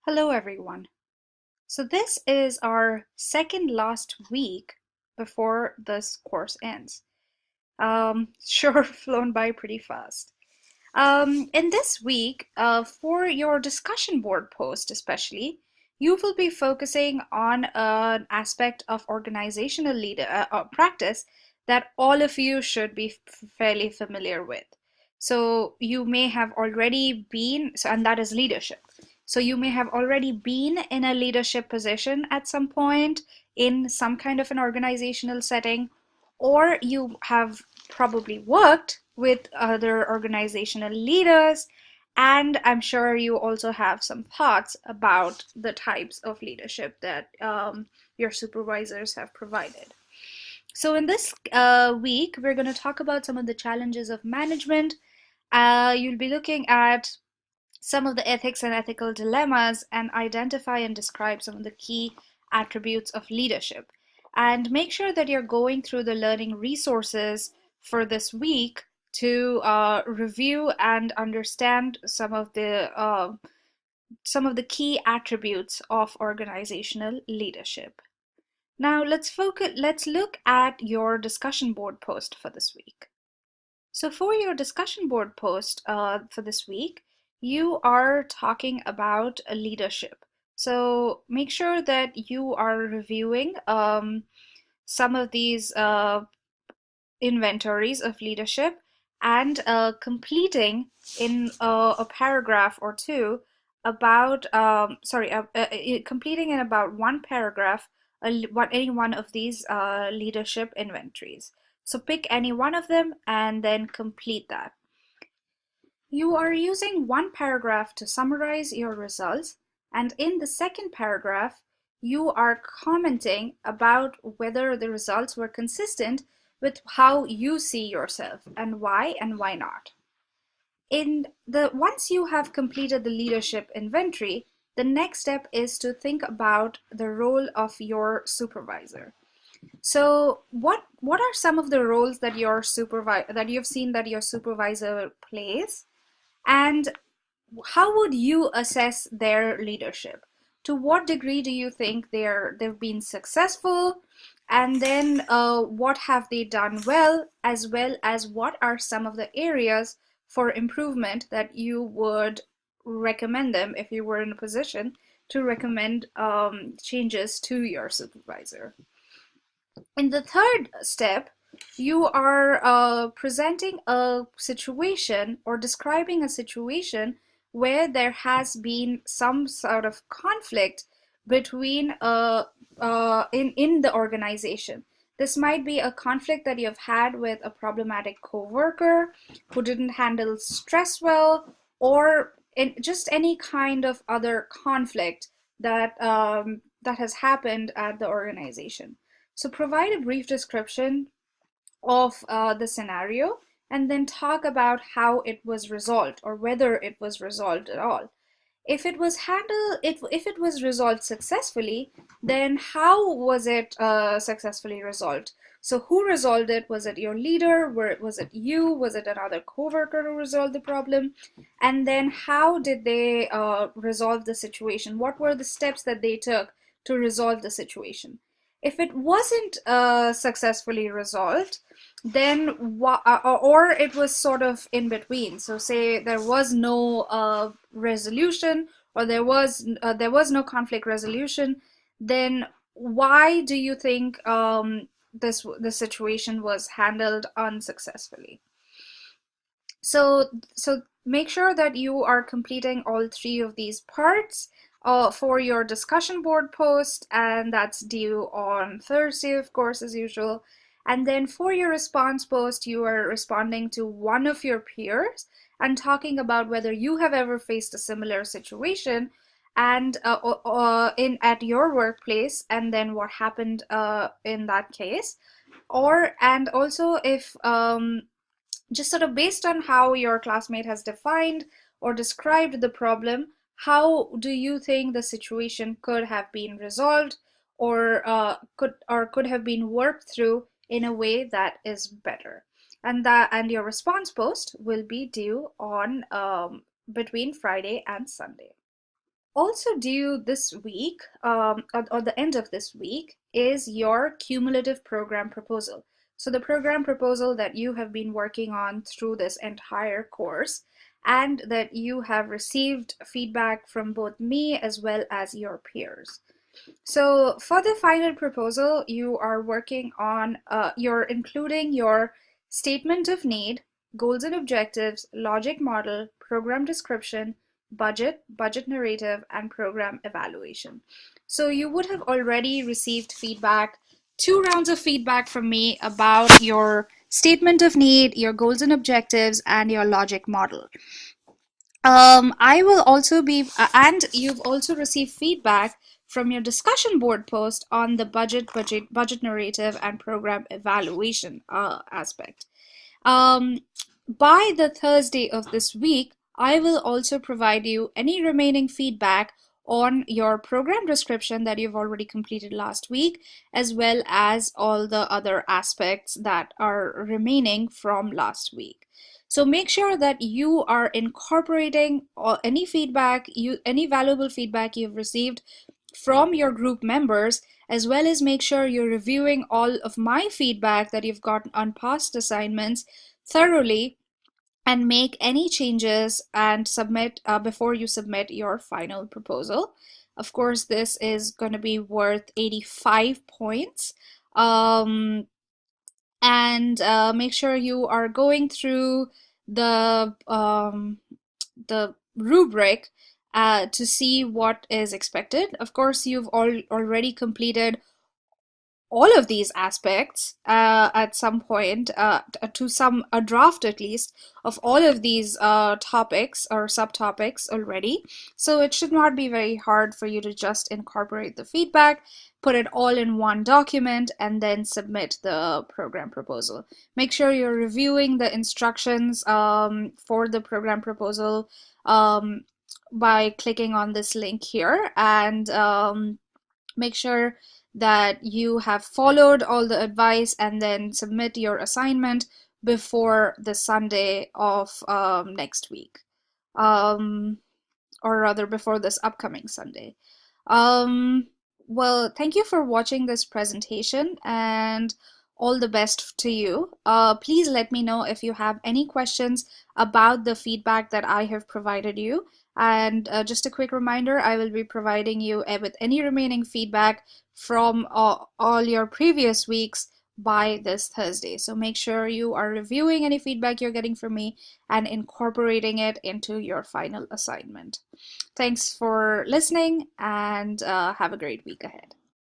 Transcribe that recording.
Hello, everyone. So, this is our second last week before this course ends. Sure, flown by pretty fast. In this week, for your discussion board post especially, you will be focusing on an aspect of organizational leader practice that all of you should be fairly familiar with. So you may have already been, and that is leadership. So you may have already been in a leadership position at some point in some kind of an organizational setting, or you have probably worked with other organizational leaders, and I'm sure you also have some thoughts about the types of leadership that your supervisors have provided. So, in this week, we're going to talk about some of the challenges of management. You'll be looking at some of the ethics and ethical dilemmas and identify and describe some of the key attributes of leadership. And make sure that you're going through the learning resources for this week to review and understand some of the key attributes of organizational leadership. Now let's look at your discussion board post for this week. So for your discussion board post for this week, you are talking about leadership. So make sure that you are reviewing some of these inventories of leadership and completing in a paragraph or two about completing in about one paragraph any one of these leadership inventories. So pick any one of them and then complete that. You are using one paragraph to summarize your results, and in the second paragraph, you are commenting about whether the results were consistent with how you see yourself and why not. Once you have completed the leadership inventory, the next step is to think about the role of your supervisor. So what are some of the roles that that you've seen that your supervisor plays? And how would you assess their leadership? To what degree do you think they've been successful? And then what have they done well as what are some of the areas for improvement that you would recommend them if you were in a position to recommend changes to your supervisor? In the third step, you are presenting a situation or describing a situation where there has been some sort of conflict between in the organization. This might be a conflict that you've had with a problematic coworker who didn't handle stress well, or just any kind of other conflict that has happened at the organization. So provide a brief description of the scenario and then talk about how it was resolved or whether it was resolved at all. If it was resolved successfully, then how was it successfully resolved? So who resolved it? Was it your leader? Was it you? Was it another coworker who resolved the problem? And then how did they resolve the situation? What were the steps that they took to resolve the situation? If it wasn't successfully resolved, then or it was sort of in between. So say there was no resolution, or there was no conflict resolution, then why do you think the situation was handled unsuccessfully? So make sure that you are completing all three of these parts for your discussion board post, and that's due on Thursday, of course, as usual. And then for your response post, you are responding to one of your peers and talking about whether you have ever faced a similar situation and in at your workplace, and then what happened in that case. Or and also if just sort of based on how your classmate has defined or described the problem, how do you think the situation could have been resolved, or could have been worked through in a way that is better? And your response post will be due on between Friday and Sunday. Also due this week, or the end of this week, is your cumulative program proposal. So the program proposal that you have been working on through this entire course and that you have received feedback from both me as well as your peers. So for the final proposal, you are working on, you're including your statement of need, goals and objectives, logic model, program description, budget narrative, and program evaluation. So you would have already received feedback, 2 rounds of feedback from me about your statement of need, your goals and objectives, and your logic model. I will also be, and you've also received feedback from your discussion board post on the budget narrative and program evaluation aspect. Um, by the Thursday of this week, I will also provide you any remaining feedback on your program description that you've already completed last week, as well as all the other aspects that are remaining from last week. So make sure that you are incorporating any feedback, any valuable feedback you've received from your group members, as well as make sure you're reviewing all of my feedback that you've gotten on past assignments thoroughly and make any changes and submit before you submit your final proposal. Of course, this is going to be worth 85 points. And make sure you are going through the rubric to see what is expected. Of course, you've already completed all of these aspects at some point, to some a draft at least of all of these topics or subtopics already. So it should not be very hard for you to just incorporate the feedback, put it all in one document, and then submit the program proposal. Make sure you're reviewing the instructions for the program proposal by clicking on this link here, and make sure that you have followed all the advice and then submit your assignment before the Sunday of next week, or rather before this upcoming Sunday. Well, thank you for watching this presentation and all the best to you. Please let me know if you have any questions about the feedback that I have provided you. And just a quick reminder, I will be providing you with any remaining feedback from all your previous weeks by this Thursday. So make sure you are reviewing any feedback you're getting from me and incorporating it into your final assignment. Thanks for listening, and have a great week ahead.